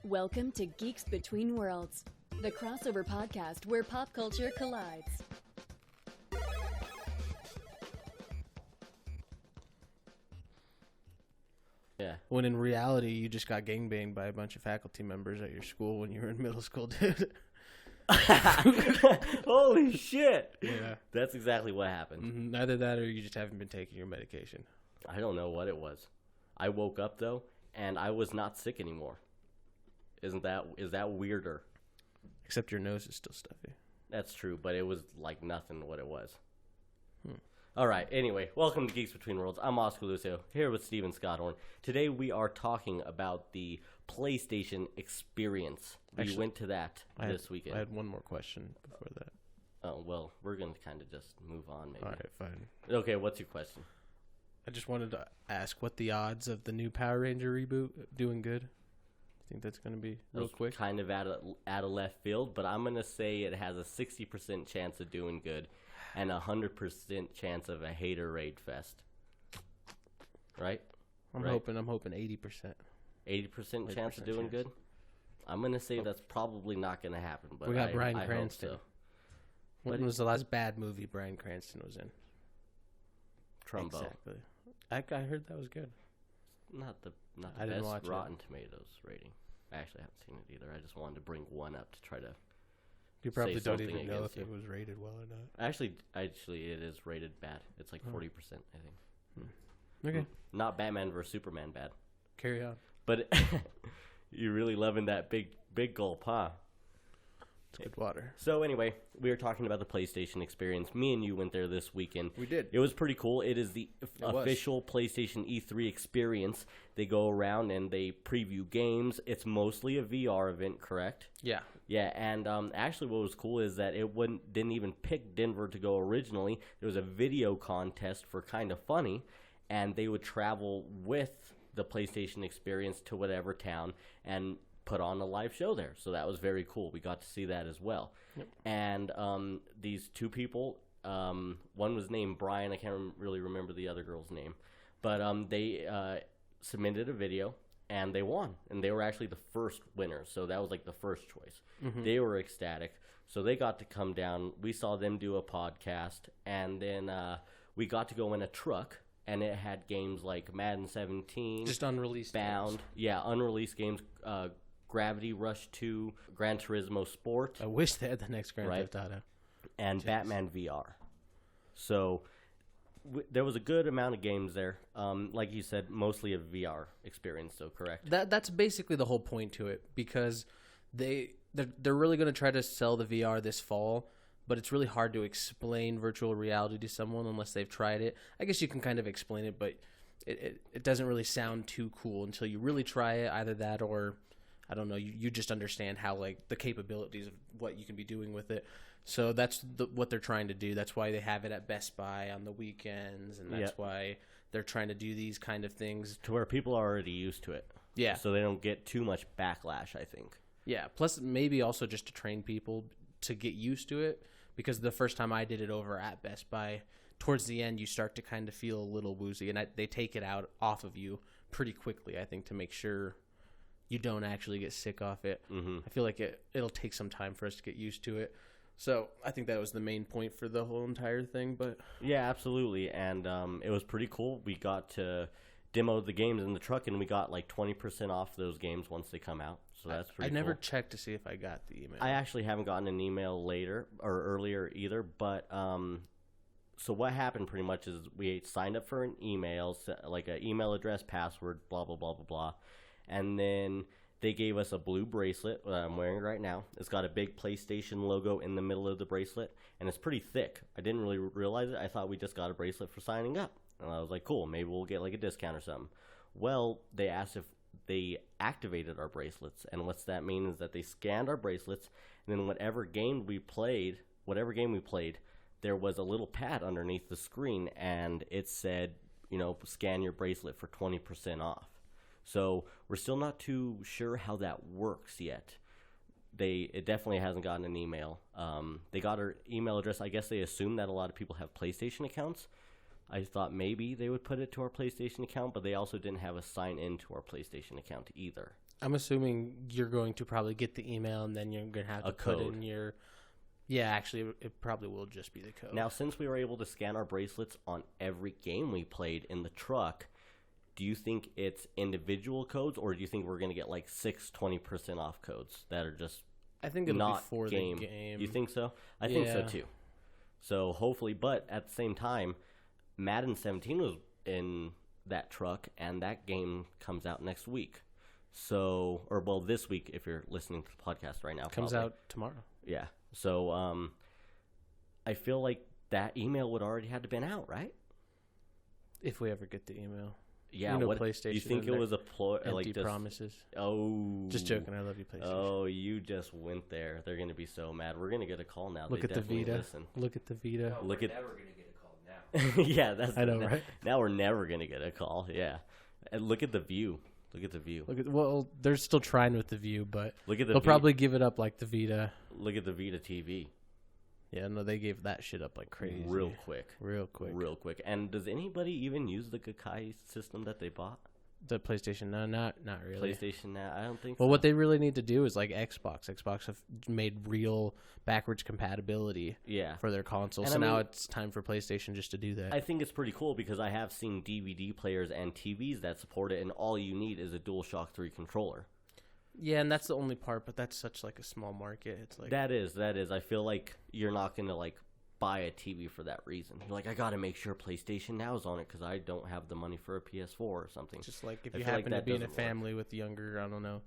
Welcome to Geeks Between Worlds, the crossover podcast where pop culture collides. Yeah. When in reality, you just got gangbanged by a bunch of faculty members at your school when you were in middle school, dude. Holy shit. Yeah. That's exactly what happened. Mm-hmm. Either that or you just haven't been taking your medication. I don't know what it was. I woke up, though, and I was not sick anymore. Is that weirder? Except your nose is still stuffy. That's true, but it was like nothing what it was. All right, anyway, welcome to Geeks Between Worlds. I'm Oscar Lucio, here with Steven Scotthorn. Today we are talking about the PlayStation experience. We went to that this weekend. I had one more question before that. Oh, well, we're going to kind of just move on, maybe. All right, fine. Okay, what's your question? I just wanted to ask what the odds of the new Power Ranger reboot doing good? I think that's going to be real quick. Kind of out of left field, but I'm going to say it has a 60% chance of doing good and a 100% chance of a hater raid fest. Right? I'm hoping 80%. 80% chance of doing good? I'm going to say that's probably not going to happen, but we got Bryan Cranston. So. When was the last bad movie Bryan Cranston was in? Trumbo. Exactly. I heard that was good. Not the I didn't best watch Rotten Tomatoes rating. I actually haven't seen it either. I just wanted to bring one up to try to. You probably say don't something even know if against it was rated well or not. Actually, it is rated bad. It's like 40%, I think. Okay. Not Batman vs Superman bad. Carry on. But you're really loving that big gulp, huh? It's good water. So anyway, we were talking about the PlayStation experience. Me and you went there this weekend. We did. It was pretty cool. It is the official PlayStation E3 experience. They go around and they preview games. It's mostly a VR event, correct? Yeah. Yeah, and actually what was cool is that it didn't even pick Denver to go originally. There was a video contest for Kind of Funny, and they would travel with the PlayStation experience to whatever town and put on a live show there. So that was very cool. We got to see that as well. Yep. And these two people, one was named Brian. I can't really remember the other girl's name. But they submitted a video, and they won. And they were actually the first winners. So that was like the first choice. Mm-hmm. They were ecstatic. So they got to come down. We saw them do a podcast. And then we got to go in a truck. And it had games like Madden 17. Just unreleased Bound. Games. Yeah, unreleased games. Gravity Rush 2, Gran Turismo Sport. I wish they had the next Grand Theft Auto. And Batman VR. So there was a good amount of games there. Like you said, mostly a VR experience, though, correct? That's basically the whole point to it, because they're really going to try to sell the VR this fall, but it's really hard to explain virtual reality to someone unless they've tried it. I guess you can kind of explain it, but it doesn't really sound too cool until you really try it, either that or... I don't know, you just understand how, like, the capabilities of what you can be doing with it. So that's what they're trying to do. That's why they have it at Best Buy on the weekends, and that's why they're trying to do these kind of things. To where people are already used to it. Yeah. So they don't get too much backlash, I think. Yeah, plus maybe also just to train people to get used to it, because the first time I did it over at Best Buy, towards the end you start to kind of feel a little woozy, and they take it off of you pretty quickly, I think, to make sure... you don't actually get sick off it. Mm-hmm. I feel like it'll take some time for us to get used to it. So I think that was the main point for the whole entire thing. But yeah, absolutely. And it was pretty cool. We got to demo the games in the truck, and we got like 20% off those games once they come out. So that's pretty cool. I never checked to see if I got the email. I actually haven't gotten an email earlier either. But so what happened pretty much is we signed up for an email, like an email address, password, blah, blah, blah, blah, blah. And then they gave us a blue bracelet that I'm wearing right now. It's got a big PlayStation logo in the middle of the bracelet, and it's pretty thick. I didn't really realize it. I thought we just got a bracelet for signing up. And I was like, cool, maybe we'll get like a discount or something. Well, they asked if they activated our bracelets, and what's that mean is that they scanned our bracelets, and then whatever game we played, there was a little pad underneath the screen, and it said, scan your bracelet for 20% off. So we're still not too sure how that works yet. It definitely hasn't gotten an email. They got our email address. I guess they assume that a lot of people have PlayStation accounts. I thought maybe they would put it to our PlayStation account, but they also didn't have a sign in to our PlayStation account either. I'm assuming you're going to probably get the email, and then you're going to have to put in your... Yeah, actually, it probably will just be the code. Now, since we were able to scan our bracelets on every game we played in the truck, do you think it's individual codes, or do you think we're going to get like 20% off codes that are just I think it'll not be for game? the game. You think so? I think so too. So hopefully, but at the same time, Madden 17 was in that truck, and that game comes out next week. So, or well, this week if you're listening to the podcast right now. Comes probably. out tomorrow. Yeah. So, I feel like that email would already have to been out, right? If we ever get the email. Yeah. You know, what PlayStation. You think it was a ploy? Empty like just, promises. Oh. Just joking. I love you, PlayStation. Oh, you just went there. They're gonna be so mad. We're gonna get a call now. Look They at the definitely Vita. Listen. Look at the Vita. No, Look we're at- never going to get a call now. Yeah, that's. I know, right? Now we're never gonna get a call. Yeah. And look at the view. Look at the view. Well, they're still trying with the View, but Look at the. they'll probably give it up like the Vita. Look at the Vita TV. Yeah, no, they gave that shit up like crazy. Real quick. Real quick. Real quick. And does anybody even use the Gaikai system that they bought? The PlayStation, no, not really. PlayStation now? I don't think Well, so. what they really need to do is like Xbox. Xbox have made real backwards compatibility Yeah. for their console. And So I now mean- it's time for PlayStation just to do that. I think it's pretty cool because I have seen DVD players and TVs that support it, and all you need is a DualShock 3 controller. Yeah, and that's the only part, but that's such like a small market. It's like That is. I feel like you're not going to like buy a TV for that reason. You're like, I got to make sure PlayStation Now is on it because I don't have the money for a PS4 or something. just like if I you feel like happen to that be in a doesn't work. family with younger, I don't know,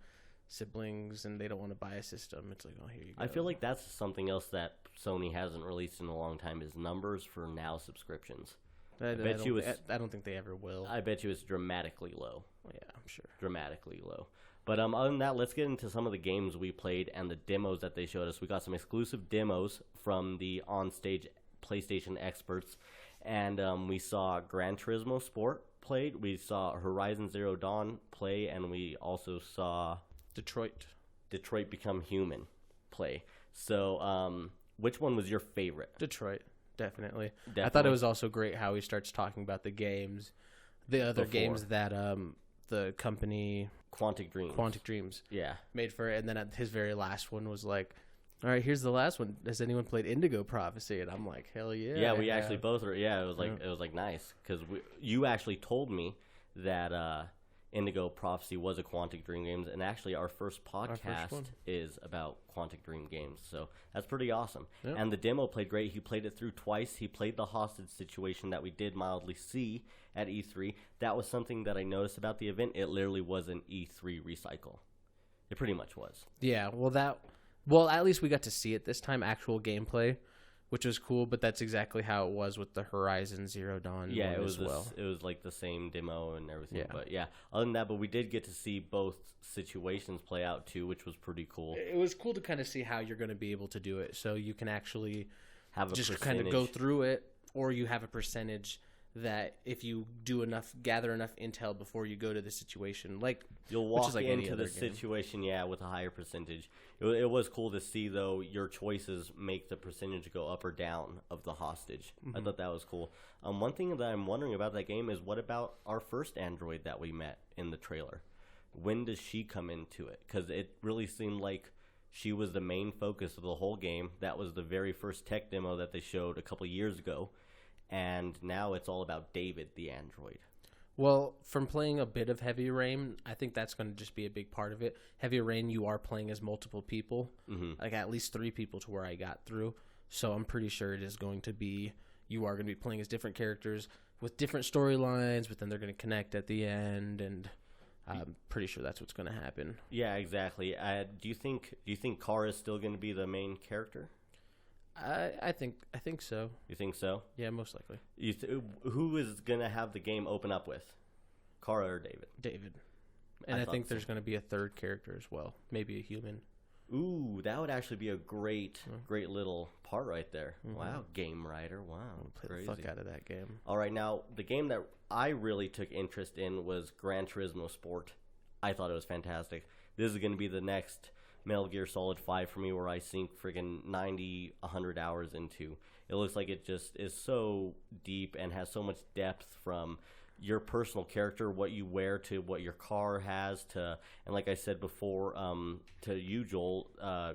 siblings, and they don't want to buy a system, it's like, oh, here you go. I feel like that's something else that Sony hasn't released in a long time is numbers for Now subscriptions. I bet you it's- I don't think they ever will. I bet you it's dramatically low. Yeah, I'm sure. Dramatically low. But other than that, let's get into some of the games we played and the demos that they showed us. We got some exclusive demos from the on-stage PlayStation experts, and we saw Gran Turismo Sport played. We saw Horizon Zero Dawn play, and we also saw Detroit. Detroit Become Human play. So, which one was your favorite? Detroit, definitely. I thought Definitely. it was also great how he starts talking about the games, the other Before. games that the company Quantic Dreams. Quantic Dreams Yeah. made for it, and then at his very last one was like, all right, here's the last one. Has anyone played Indigo Prophecy? And I'm like, hell yeah. Yeah, I we have. actually both were. Yeah, it was like nice because you actually told me that Indigo Prophecy was a Quantic Dream Games, and actually our first podcast one. is about Quantic Dream Games, so that's pretty awesome. Yep. And the demo played great. He played it through twice. He played the hostage situation that we did mildly see at E3. That was something that I noticed about the event. It literally was an E3 recycle. It pretty much was. Yeah, well, at least we got to see it this time, actual gameplay, which was cool. But that's exactly how it was with the Horizon Zero Dawn. Yeah, one it was as well. it was like the same demo and everything. Yeah. But yeah, other than that, but we did get to see both situations play out too, which was pretty cool. It was cool to kind of see how you're going to be able to do it, so you can actually Have a just percentage. kind of go through it, or you have a percentage that if you do gather enough intel before you go to the situation, like You'll which walk is like any into other the game. situation, yeah, with a higher percentage. It was cool to see, though, your choices make the percentage go up or down of the hostage. I thought that was cool. One thing that I'm wondering about that game is what about our first android that we met in the trailer? When does she come into it? Because it really seemed like she was the main focus of the whole game. That was the very first tech demo that they showed a couple years ago. And now it's all about David, the android. Well, from playing a bit of Heavy Rain, I think that's going to just be a big part of it. Heavy Rain, you are playing as multiple people, like at least 3 people to where I got through. So I'm pretty sure it is going to be, you are going to be playing as different characters with different storylines, but then they're going to connect at the end, and I'm pretty sure that's what's going to happen. Yeah, exactly. Do you think Kara is still going to be the main character? I think so. You think so? Yeah, most likely. Who is going to have the game open up with? Kara or David? David. And I I think thought so. there's going to be a third character as well, maybe a human. Ooh, that would actually be a great little part right there. Wow, Game Writer. Wow, Play crazy. the fuck out of that game. All right, now the game that I really took interest in was Gran Turismo Sport. I thought it was fantastic. This is going to be the next Metal Gear Solid 5 for me, where I sink friggin' 90, 100 hours into. It looks like it just is so deep and has so much depth from your personal character, what you wear, to what your car has, to, and like I said before, to you, Joel,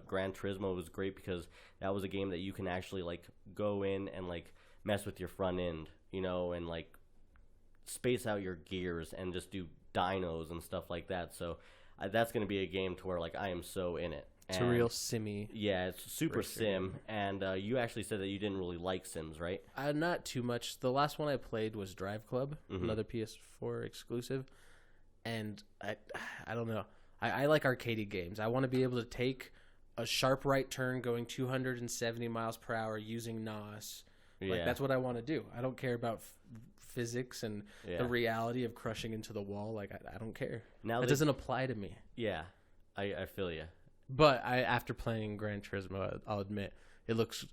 Gran Turismo was great because that was a game that you can actually like go in and like mess with your front end, you know, and like space out your gears and just do dynos and stuff like that. So that's going to be a game to where like I am so in it. It's a real simmy. Yeah, it's super sim. And you actually said that you didn't really like Sims, right? Not too much. The last one I played was Drive Club, another PS4 exclusive. And I don't know. I like arcadey games. I want to be able to take a sharp right turn going 270 miles per hour using NOS. Like, that's what I want to do. I don't care about physics and the reality of crushing into the wall. Like, I don't care. Now it doesn't apply to me. Yeah, I feel you. But after playing Gran Turismo, I'll admit it looks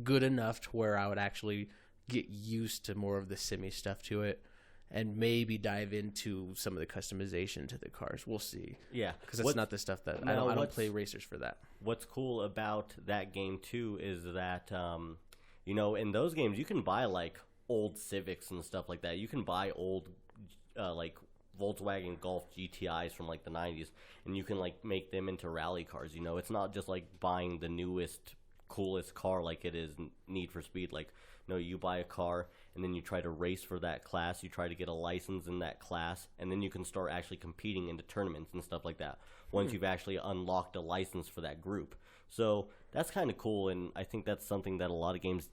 good enough to where I would actually get used to more of the simmy stuff to it, and maybe dive into some of the customization to the cars. We'll see. Yeah, because that's not the stuff that I don't play racers for that. What's cool about that game too is that you know, in those games you can buy like old Civics and stuff like that. You can buy old like Volkswagen Golf GTIs from like the 90s, and you can like make them into rally cars. You know, it's not just like buying the newest, coolest car like it is Need for Speed. Like, no, you buy a car and then you try to race for that class. You try to get a license in that class, and then you can start actually competing into tournaments and stuff like that once you've actually unlocked a license for that group. So that's kind of cool, and I think that's something that a lot of games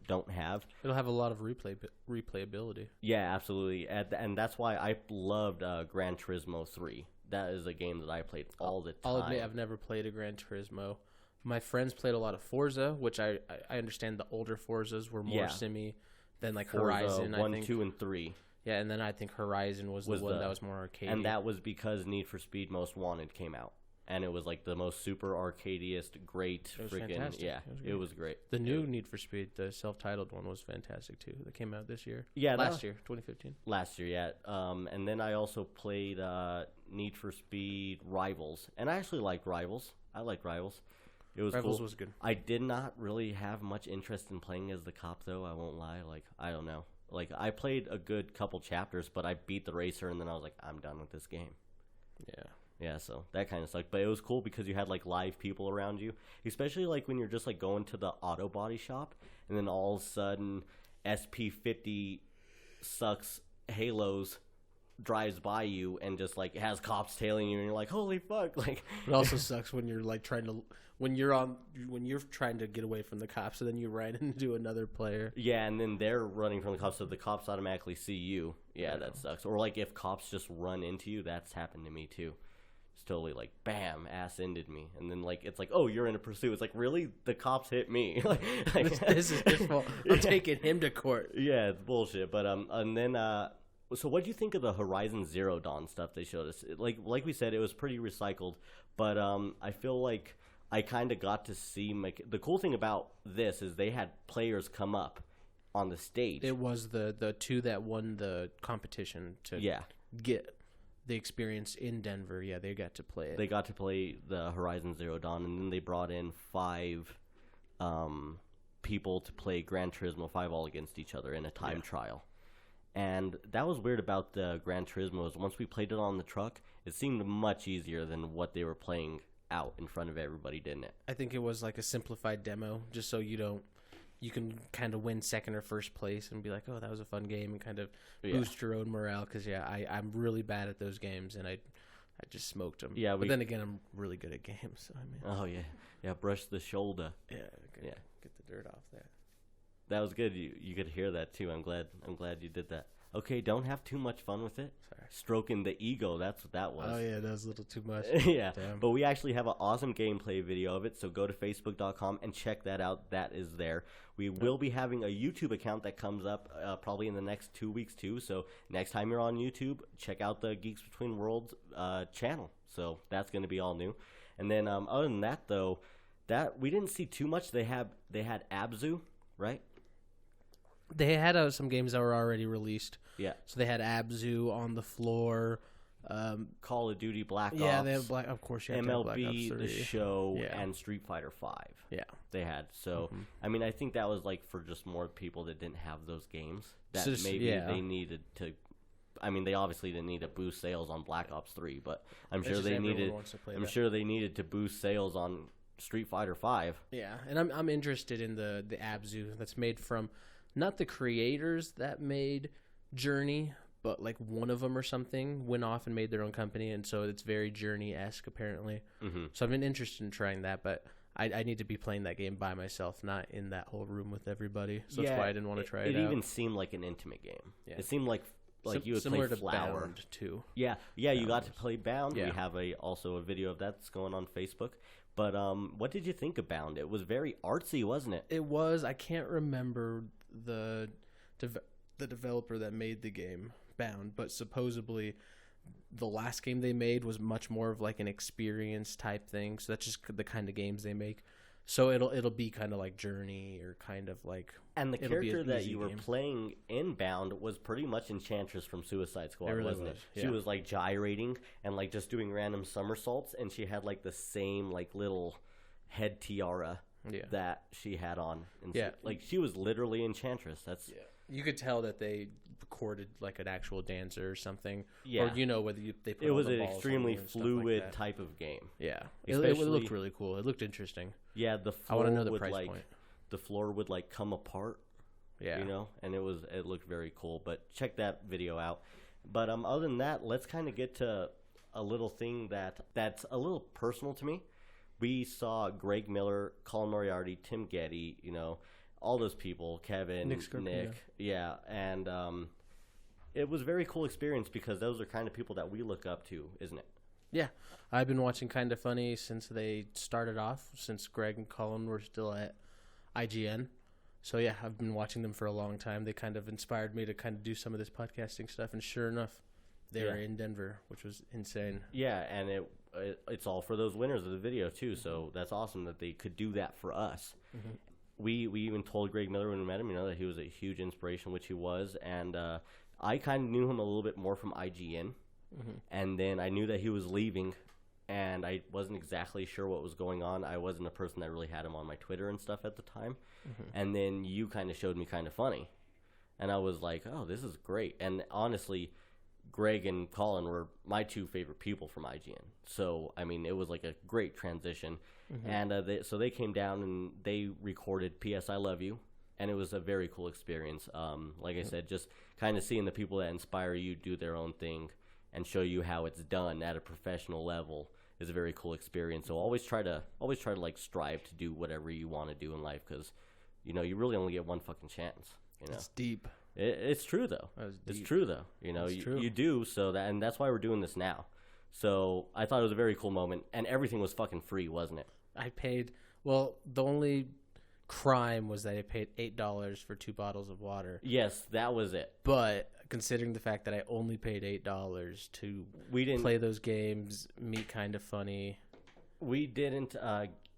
don't have. It'll have a lot of replayability. Yeah, absolutely, and that's why I loved Gran Turismo 3. That is a game that I played all the time. I'll admit I've never played a Gran Turismo. My friends played a lot of Forza, which I understand the older Forzas were more simmy than like Forza Horizon. 1, 2, and 3. Yeah, and then I think Horizon was the one that was more arcade. And that was because Need for Speed Most Wanted came out. And it was like the most super arcadiest, great freaking. Yeah, it was great. The new Need for Speed, the self-titled one, was fantastic too. That came out this year. Yeah, last year, 2015. Last year, yeah. And then I also played Need for Speed Rivals, and I actually liked Rivals. I liked Rivals. It was Rivals cool. was good. I did not really have much interest in playing as the cop, though. I won't lie. Like, I don't know. Like, I played a good couple chapters, but I beat the racer, and then I was like, I'm done with this game. Yeah. Yeah, so that kind of sucked. But it was cool because you had, like, live people around you. Especially, like, when you're just, like, going to the auto body shop, and then all of a sudden, SP50 sucks Halos drives by you and just, like, has cops tailing you, and you're like, holy fuck. Like, it also sucks when you're, like, when you're trying to get away from the cops, and then you run into another player. Yeah, and then they're running from the cops, so the cops automatically see you. Yeah, that sucks. Or, like, if cops just run into you, that's happened to me, too. Totally like bam, ass ended me, and then like it's like, oh, you're in a pursuit. It's like, really, the cops hit me. like, this is his fault. I'm taking him to court. Yeah, it's bullshit. But and then so what do you think of the Horizon Zero Dawn stuff they showed us? Like we said, it was pretty recycled, but I feel like I kind of got to see the cool thing about this is they had players come up on the stage. It was the two that won the competition to get the experience in Denver. Yeah, they got to play it. They got to play the Horizon Zero Dawn, and then they brought in 5 people to play Gran Turismo 5 all against each other in a time trial. And that was weird about the Gran Turismo is once we played it on the truck, it seemed much easier than what they were playing out in front of everybody, didn't it? I think it was like a simplified demo, just so you can kind of win second or first place and be like, oh, that was a fun game, and kind of boost your own morale. Because, I'm really bad at those games, and I just smoked them. Yeah, but then again, I'm really good at games. So, I mean, oh, yeah. Yeah, brush the shoulder. Yeah, get the dirt off there. That was good. You could hear that, too. I'm glad you did that. Okay, don't have too much fun with it. Sorry. Stroking the ego, that's what that was. Oh, yeah, that was a little too much. Yeah, damn. But we actually have an awesome gameplay video of it, so go to Facebook.com and check that out. That is there. We will be having a YouTube account that comes up probably in the next 2 weeks, too. So next time you're on YouTube, check out the Geeks Between Worlds channel. So that's going to be all new. And then other than that, though, that we didn't see too much. They had Abzu, right? They had some games that were already released. Yeah. So they had Abzu on the floor. Call of Duty Black Ops. Yeah, they have Of course, you have to have Black Ops MLB 3. The Show Yeah. and Street Fighter 5. Yeah. They had. So I mean, I think that was like for just more people that didn't have those games that So just- maybe yeah. they needed to. I mean, they obviously didn't need to boost sales on Black Ops 3, but I'm It's sure just they everyone needed. wants to play I'm that. sure they needed to boost sales on Street Fighter 5. Yeah, and I'm interested in the Abzu that's made from not the creators that made Journey, but like one of them or something went off and made their own company, and so it's very Journey-esque apparently. So I've been interested in trying that, but I need to be playing that game by myself, not in that whole room with everybody. So that's why I didn't want to try it out. It even seemed like an intimate game. Yeah. It seemed like you would similar play to Flower. Bound too. Yeah, you got to play Bound. Yeah. We have also a video of that's going on Facebook. But what did you think of Bound? It was very artsy, wasn't it? It was. I can't remember the developer that made the game Bound, but supposedly the last game they made was much more of like an experience type thing. So that's just the kind of games they make. So it'll be kind of like Journey or kind of like. And the it'll be character an that easy you were game. playing in Bound was pretty much Enchantress from Suicide Squad, It really wasn't it? was, She yeah. was like gyrating and like just doing random somersaults, and she had like the same like little head tiara Yeah. that she had on. And Yeah. like she was literally Enchantress. That's You could tell that they recorded like an actual dancer or something. Yeah. Or whether they put it all was the an balls on extremely you and stuff like fluid that. type of game. Yeah. It Especially- looked really cool. It looked interesting. Yeah, the I want floor to know the would price like point. the floor would like come apart. Yeah. You know, and it looked very cool. But check that video out. But other than that, let's kind of get to a little thing that's a little personal to me. We saw Greg Miller, Colin Moriarty, Tim Getty, you know, all those people, Kevin, Nick Scarpino. yeah, and it was a very cool experience because those are kind of people that we look up to, isn't it? Yeah, I've been watching Kind of Funny since they started off, since Greg and Colin were still at IGN. So yeah, I've been watching them for a long time. They kind of inspired me to kind of do some of this podcasting stuff, and sure enough, they were in Denver, which was insane. Yeah, and it's all for those winners of the video too. So that's awesome that they could do that for us. We even told Greg Miller when we met him, you know, that he was a huge inspiration, which he was, and I kind of knew him a little bit more from IGN. And then I knew that he was leaving, and I wasn't exactly sure what was going on. I wasn't a person that really had him on my Twitter and stuff at the time. And then you kind of showed me Kind of Funny, and I was like, oh, this is great. And honestly, Greg and Colin were my two favorite people from IGN. So, I mean, it was like a great transition. And so they came down and they recorded P.S. I Love You, and it was a very cool experience. Like I said, just kind of seeing the people that inspire you do their own thing and show you how it's done at a professional level is a very cool experience. So always try to like strive to do whatever you want to do in life, because you know you really only get one fucking chance. You know, It's deep. it's true though. That was It's deep. true though. You know, It's true. you do and that's why we're doing this now. So I thought it was a very cool moment, and everything was fucking free, wasn't it? I paid. Well, the only crime was that I paid $8 for 2 bottles of water. Yes, that was it. But considering the fact that I only paid $8 to We didn't play those games, meet Kind of Funny. we didn't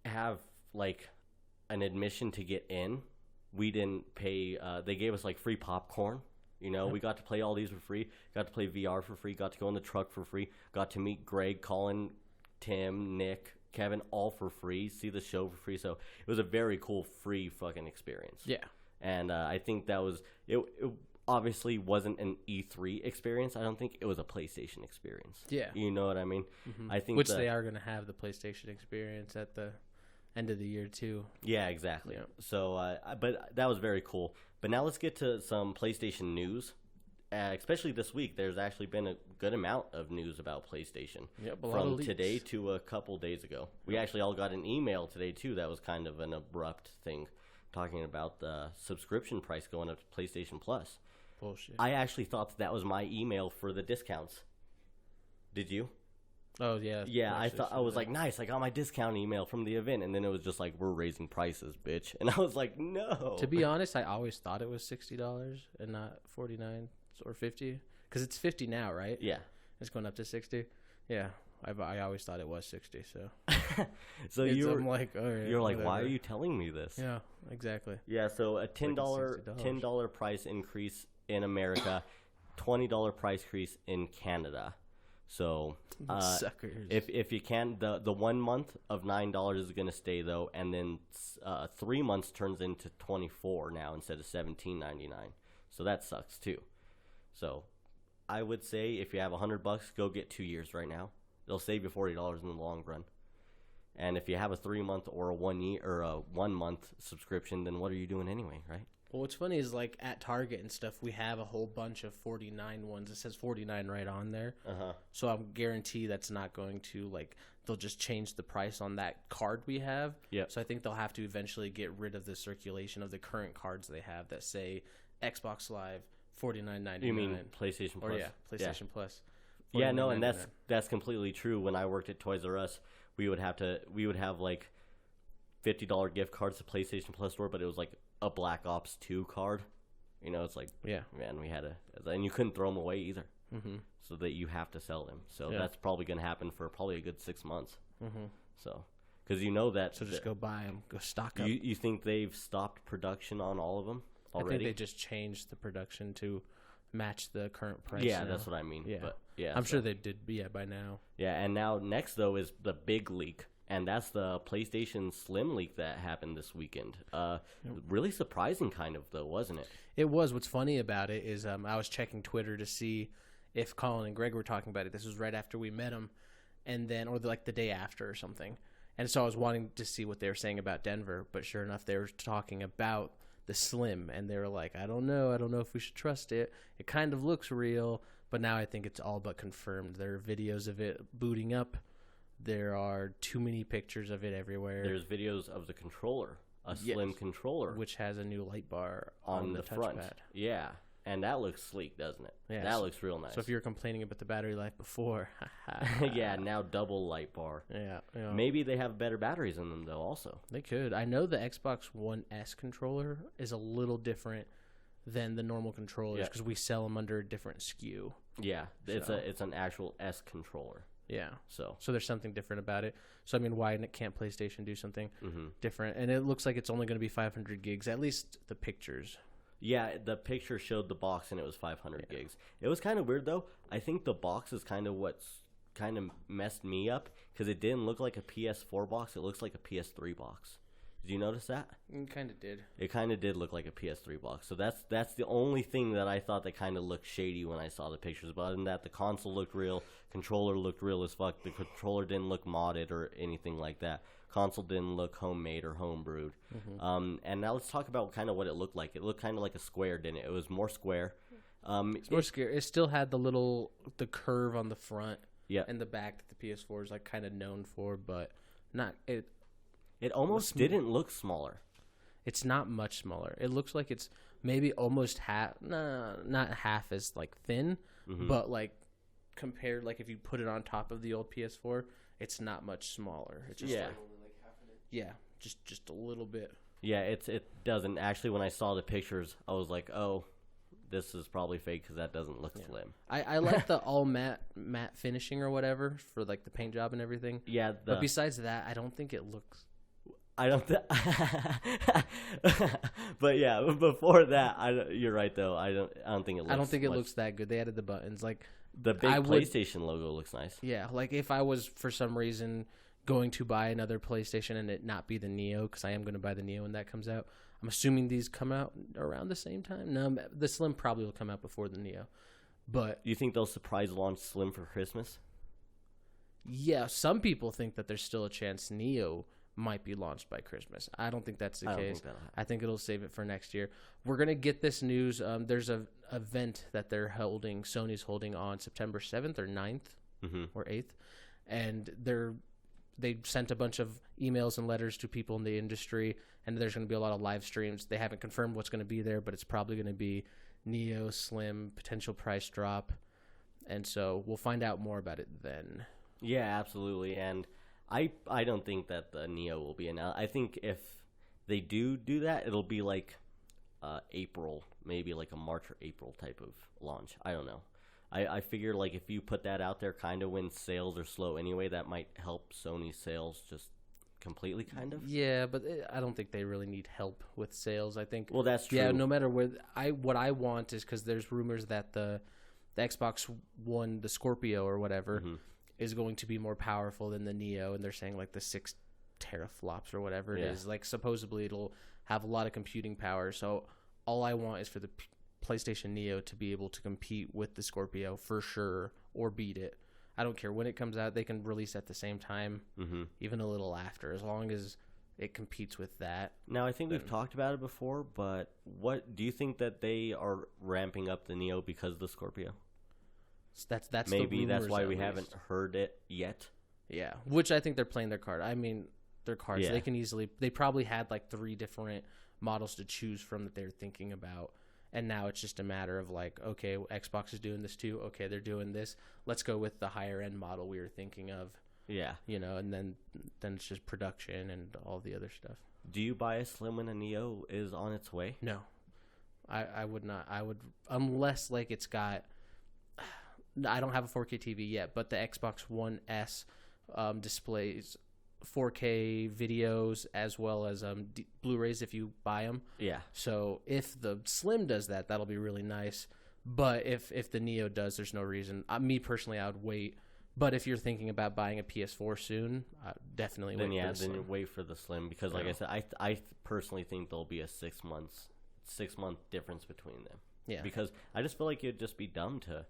have like an admission to get in. We didn't pay. They gave us like free popcorn. You know, we got to play all these for free. Got to play VR for free. Got to go in the truck for free. Got to meet Greg, Colin, Tim, Nick, Kevin, all for free. See the show for free. So it was a very cool, free fucking experience. Yeah. And I think that was it. It obviously wasn't an E3 experience. I don't think it was a PlayStation experience. Yeah. You know what I mean? I think Which that- they are going to have the PlayStation experience at the end of the year, too. Yeah, exactly. Yeah. So, but that was very cool. But now let's get to some PlayStation news. Especially this week, there's actually been a good amount of news about PlayStation. Yep, a lot of from leaks. today to a couple days ago. We actually all got an email today, too. That was kind of an abrupt thing, talking about the subscription price going up to PlayStation Plus. Bullshit. I actually thought that was my email for the discounts. Did you? Oh, yeah. Yeah, I thought I was PlayStation. like, nice. I got my discount email from the event, and then it was just like, we're raising prices, bitch. And I was like, no. To be honest, I always thought it was $60 and not $49 or $50. Because it's $50 now, right? Yeah. It's going up to $60. Yeah. I always thought it was $60. So So I'm like, all right, you're like, why whatever. are you telling me this? Yeah, exactly. Yeah. So a $10 price increase in America, $20 price increase in Canada. So Suckers. if you can, the 1 month of $9 is going to stay though, and then 3 months turns into $24 now instead of $17.99. So that sucks too. So I would say if you have $100, go get 2 years right now. They'll save you $40 in the long run. And if you have a 3 month or a 1 year or a 1 month subscription, then what are you doing anyway, right? Well, what's funny is like at Target and stuff, we have a whole bunch of 49 ones. It says 49 right on there. So I'm guarantee that's not going to like they'll just change the price on that card we have. Yeah. So I think they'll have to eventually get rid of the circulation of the current cards they have that say Xbox Live $49.99. You mean PlayStation Plus? Or PlayStation Plus. Yeah, no, and $49.99. that's completely true. When I worked at Toys R Us, we would have like $50 gift cards to PlayStation Plus store, but it was like a Black Ops 2 card. You know, it's like, man, we had and you couldn't throw them away either. So that you have to sell them. So that's probably going to happen for probably a good 6 months. So, because you know that. So just go buy them, go stock up. You think they've stopped production on all of them already? I think they just changed the production to match the current price. Yeah, now. that's what I mean. Yeah, but, yeah, I'm sure they did. Yeah, by now. Yeah, and now next though is the big leak, and that's the PlayStation Slim leak that happened this weekend. Really surprising, kind of though, wasn't it? It was. What's funny about it is I was checking Twitter to see if Colin and Greg were talking about it. This was right after we met them, and then or like the day after or something. And so I was wanting to see what they were saying about Denver, but sure enough, they were talking about the Slim, and they were like, I don't know if we should trust it. It kind of looks real, but now I think it's all but confirmed. There are videos of it booting up. There are too many pictures of it everywhere. There's videos of the controller, Slim controller, which has a new light bar on the front. touchpad. Yeah, and that looks sleek, doesn't it? Yeah, that looks real nice. So if you were complaining about the battery life before, yeah, now double light bar. Yeah, Maybe they have better batteries in them though. Also, they could. I know the Xbox One S controller is a little different than the normal controllers because we sell them under a different SKU. Yeah, it's an actual S controller. Yeah. So there's something different about it. So, I mean, why can't PlayStation do something different? And it looks like it's only going to be 500 gigs, at least the pictures. Yeah, the picture showed the box, and it was 500 gigs. It was kind of weird, though. I think the box is kind of what's kind of messed me up, because it didn't look like a PS4 box. It looks like a PS3 box. Did you notice that? It kind of did. It kind of did look like a PS3 box. So that's the only thing that I thought that kind of looked shady when I saw the pictures. But other than that, the console looked real. Controller looked real as fuck. The controller didn't look modded or anything like that. Console didn't look homemade or homebrewed. And now let's talk about kind of what it looked like. It looked kind of like a square, didn't it? It was more square. It's more scary. It still had the curve on the front and the back that the PS4 is like kind of known for, but not it. It almost didn't look smaller. It's not much smaller. It looks like it's maybe almost half, not half as like thin, but like compared, like if you put it on top of the old PS4, it's not much smaller. It's just just a little bit. Yeah, it doesn't. Actually, when I saw the pictures, I was like, oh, this is probably fake because that doesn't look slim. I like the all matte finishing or whatever for like the paint job and everything. Yeah, but besides that, I don't think it looks. I don't. But yeah, before that, you're right though. I don't think it looks. I don't think it looks that good. They added the buttons, like the big PlayStation logo looks nice. Yeah, like if I was for some reason going to buy another PlayStation and it not be the Neo, because I am going to buy the Neo when that comes out. I'm assuming these come out around the same time. No, the Slim probably will come out before the Neo. But you think they'll surprise launch Slim for Christmas? Yeah, some people think that there's still a chance Neo might be launched by Christmas. I don't think that's the case. I think it'll save it for next year. We're going to get this news. There's a event that they're holding, Sony's holding on September 7th or 9th or 8th. And they sent a bunch of emails and letters to people in the industry, and there's going to be a lot of live streams. They haven't confirmed what's going to be there, but it's probably going to be Neo, Slim, potential price drop. And so we'll find out more about it then. Yeah, absolutely. And I don't think that the Neo will be announced. I think if they do that, it'll be like April, maybe like a March or April type of launch. I don't know. I figure like if you put that out there kind of when sales are slow anyway, that might help Sony's sales just completely kind of. Yeah, but I don't think they really need help with sales. I think. Well, that's true. Yeah, no matter what I want is because there's rumors that the the Xbox One, the Scorpio or whatever, Mm-hmm. is going to be more powerful than the Neo, and they're saying like the 6 teraflops or whatever it is. Like supposedly it'll have a lot of computing power. So all I want is for the PlayStation Neo to be able to compete with the Scorpio for sure, or beat it. I don't care when it comes out. They can release at the same time, even a little after, as long as it competes with that. Now, I think we've talked about it before, but what do you think that they are ramping up the Neo because of the Scorpio? That's Maybe the that's rumors, why at we least. haven't heard it yet. Yeah, which I think they're playing their card. I mean, their cards. Yeah. They can easily. They probably had like 3 different models to choose from that they're thinking about, and now it's just a matter of like, okay, Xbox is doing this too. Okay, they're doing this. Let's go with the higher end model we were thinking of. Yeah. And then it's just production and all the other stuff. Do you buy a Slim when a Neo is on its way? No, I would not. I would, unless like it's got. I don't have a 4K TV yet, but the Xbox One S displays 4K videos as well as Blu-rays if you buy them. Yeah. So if the Slim does that, that'll be really nice. But if the Neo does, there's no reason. Me personally, I would wait. But if you're thinking about buying a PS4 soon, definitely wait. Then you wait for the Slim because, like I said, I personally think there'll be a 6 month difference between them. Yeah. Because I just feel like it'd just be dumb to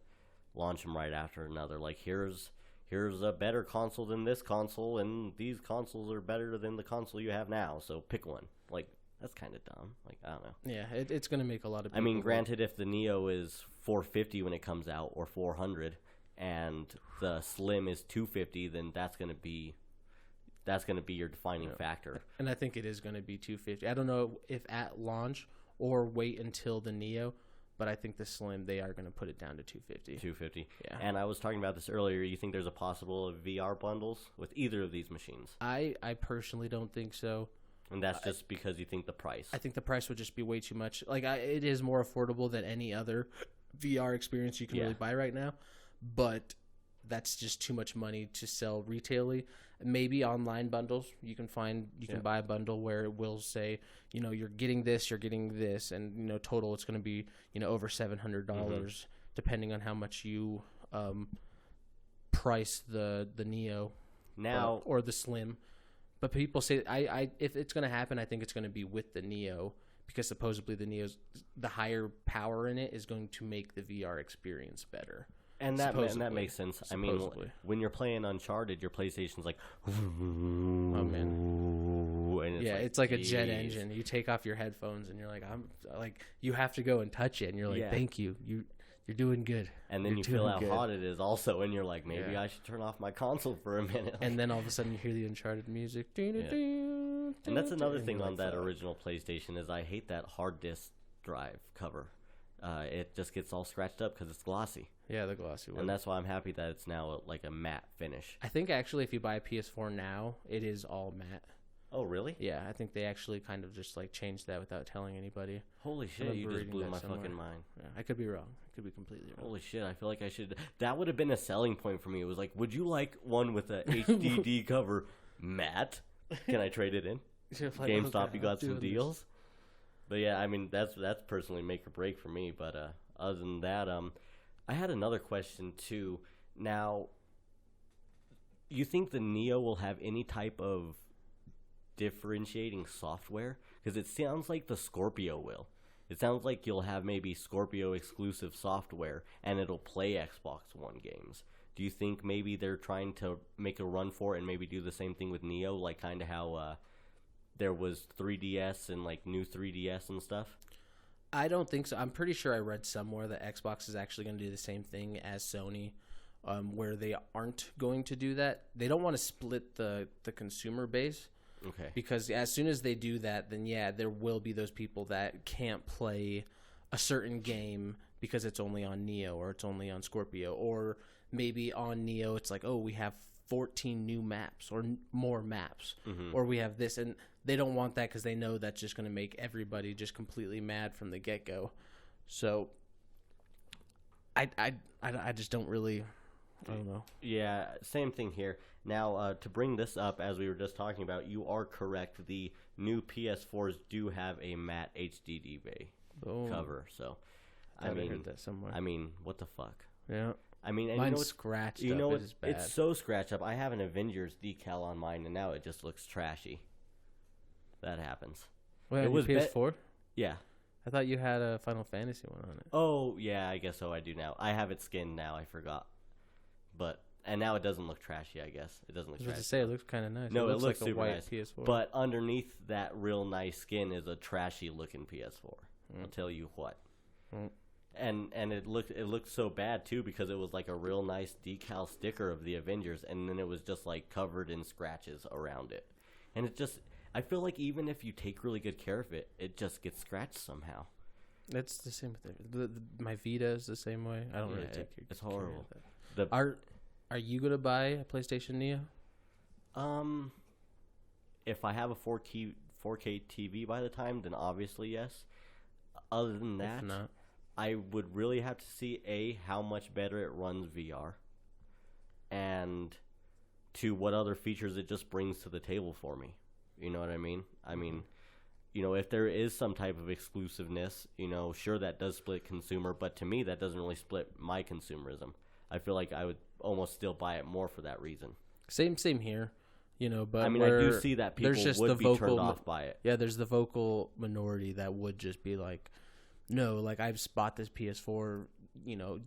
launch them right after another. Like here's a better console than this console, and these consoles are better than the console you have now. So pick one. Like that's kind of dumb. Like I don't know. Yeah, it's gonna make a lot of. I mean, granted, if the Neo is $450 when it comes out or $400, and the Slim is $250, then that's gonna be your defining factor. And I think it is gonna be $250. I don't know if at launch or wait until the Neo. But I think the Slim, they are going to put it down to $250. $250. Yeah. And I was talking about this earlier. You think there's a possible VR bundles with either of these machines? I personally don't think so. And that's just because you think the price. I think the price would just be way too much. Like, it is more affordable than any other VR experience you can really buy right now. But that's just too much money to sell retailly. Maybe online bundles. You can buy a bundle where it will say, you're getting this, and total it's going to be, over $700 depending on how much you price the Neo now or the Slim. But people say if it's going to happen, I think it's going to be with the Neo because supposedly the higher power in it is going to make the VR experience better. And that makes sense. I mean, when you're playing Uncharted, your PlayStation's like, oh man, and it's like a jet engine. You take off your headphones and you're like, you have to go and touch it, and you're like, thank you, you're doing good. And then you feel how hot it is also, and you're like, maybe I should turn off my console for a minute. And then all of a sudden you hear the Uncharted music. And that's another thing on that original PlayStation is I hate that hard disk drive cover. It just gets all scratched up because it's glossy. Yeah, the glossy one. And that's why I'm happy that it's now like a matte finish. I think actually if you buy a PS4 now, it is all matte. Oh, really? Yeah, I think they actually kind of just like changed that without telling anybody. Holy shit, you just blew my fucking mind. Yeah, I could be wrong. I could be completely wrong. Holy shit, I feel like I should... That would have been a selling point for me. It was like, would you like one with a HDD cover matte? Can I trade it in? Like, GameStop, okay, you got some deals? But yeah, I mean, that's personally make or break for me. But other than that, I had another question too. Now, you think the Neo will have any type of differentiating software? Because it sounds like the Scorpio will. It sounds like you'll have maybe Scorpio exclusive software, and it'll play Xbox One games. Do you think maybe they're trying to make a run for it and maybe do the same thing with Neo, like kind of how there was 3DS and like new 3DS and stuff? I don't think so. I'm pretty sure I read somewhere that Xbox is actually going to do the same thing as Sony, where they aren't going to do that. They don't want to split the consumer base. Okay. Because as soon as they do that, then yeah, there will be those people that can't play a certain game because it's only on Neo or it's only on Scorpio, or maybe on Neo it's like, oh, we have 14 new maps or more maps, or we have this, and they don't want that because they know that's just going to make everybody just completely mad from the get-go. So I just don't really, I don't know. Yeah, same thing here. Now, to bring this up, as we were just talking about, you are correct. The new PS4s do have a matte HDD bay cover. So, I mean, heard that somewhere. I mean, what the fuck? Yeah. I mean, and Mine's you know what's scratched you up. know It what? is bad. It's so scratched up. I have an Avengers decal on mine, and now it just looks trashy. That happens. Wait, it on was your PS4? Yeah. I thought you had a Final Fantasy one on it. Oh, yeah, I guess so. I do now. I have it skinned now. I forgot. And now it doesn't look trashy, I guess. It doesn't look I was about trashy. to say, it looks kind of nice. No, it looks like super a white nice. PS4. But underneath that real nice skin is a trashy looking PS4. I'll tell you what. Mm. And it looked so bad too because it was like a real nice decal sticker of the Avengers, and then it was just like covered in scratches around it. And it just, I feel like even if you take really good care of it, it just gets scratched somehow. It's the same with it. My Vita is the same way. I don't really take care. It's care horrible. of that. Are you gonna buy a PlayStation Neo? If I have a 4K TV by the time, then obviously yes. Other than that, If not, I would really have to see how much better it runs VR, and to what other features it just brings to the table for me. You know what I mean? I mean, if there is some type of exclusiveness, sure, that does split consumer, but to me that doesn't really split my consumerism. I feel like I would almost still buy it more for that reason. same here. But I mean, I do see that people would be turned off by it. Yeah, there's the vocal minority that would just be like, no, like I've bought this PS4, a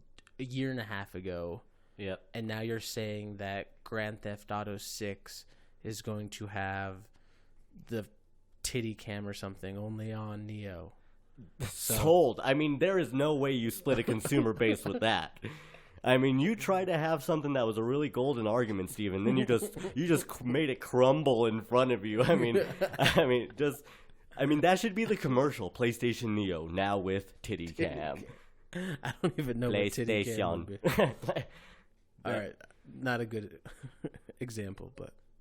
year and a half ago. Yep. And now you're saying that Grand Theft Auto 6 is going to have the titty cam or something only on Neo. Sold. I mean, there is no way you split a consumer base with that. I mean, you try to have something that was a really golden argument, Steven, then you just made it crumble in front of you. I mean, that should be the commercial. PlayStation Neo now with titty cam. I don't even know what titty cam would be. PlayStation. All right, not a good example,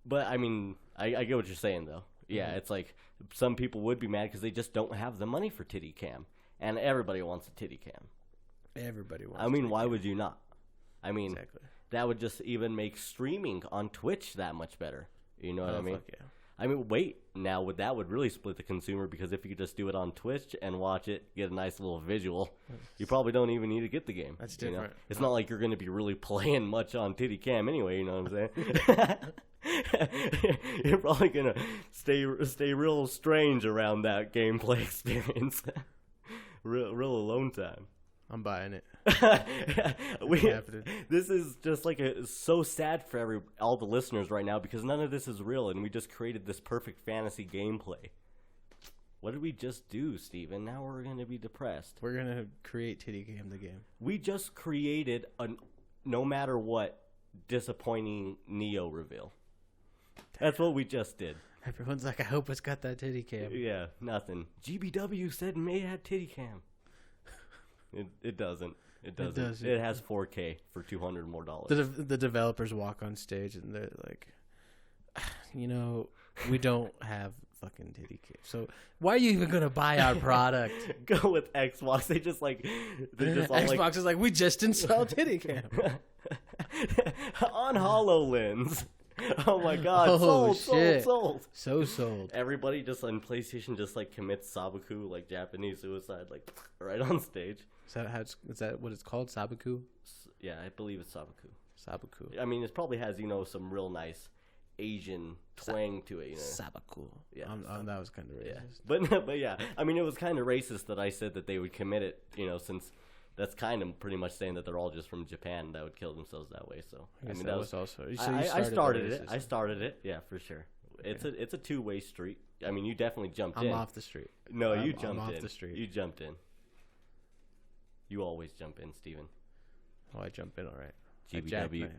but I mean, I get what you're saying though. Yeah, it's like some people would be mad because they just don't have the money for titty cam, and everybody wants a titty cam. everybody wants. I mean, why would you not? I mean, Exactly. that would just even make streaming on Twitch that much better. You know what I mean? Fuck yeah. I mean, wait, now that would really split the consumer, because if you could just do it on Twitch and watch it, get a nice little visual, you probably don't even need to get the game. That's you know? different. It's not like you're going to be really playing much on titty cam anyway, you know what I'm saying? You're probably going to stay real strange around that gameplay experience. real alone time. I'm buying it. This is just like so sad for all the listeners right now, because none of this is real, and we just created this perfect fantasy gameplay. What did we just do, Steven? Now we're going to be depressed. We're gonna create titty cam the game. We just created a no matter what disappointing Neo reveal. That's what we just did. Everyone's like, I hope it's got that titty cam. Yeah, nothing. GBW said May had titty cam. It doesn't. It doesn't. doesn't. It has 4K for $200 more. The developers walk on stage and they're like, we don't have fucking titty cam. So why are you even gonna buy our product? Go with Xbox. They're just all Xbox is like, we just installed titty cam. on HoloLens. Oh my god, Oh, sold. So sold. Everybody just on PlayStation just like commits sabaku, like Japanese suicide, like right on stage. Is that what it's called? Sabaku? Yeah, I believe it's sabaku. Sabaku. I mean, it probably has, some real nice Asian twang to it, Sabaku. Yeah, that was kind of racist. Yeah. But yeah, I mean, it was kind of racist that I said that they would commit it, since that's kind of pretty much saying that they're all just from Japan that would kill themselves that way. So I mean, that was also. I started it. I started it. Yeah, for sure. Okay. It's a two-way street. I mean, you definitely jumped in. I'm off the street. No, you jumped in. I'm off the street. You jumped in. You always jump in, Steven. Oh, I jump in, all right. GBW.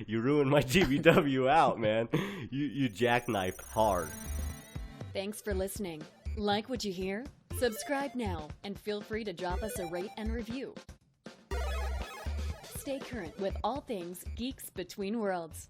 You ruined my GBW out, man. You jackknife hard. Thanks for listening. Like what you hear? Subscribe now and feel free to drop us a rate and review. Stay current with all things Geeks Between Worlds.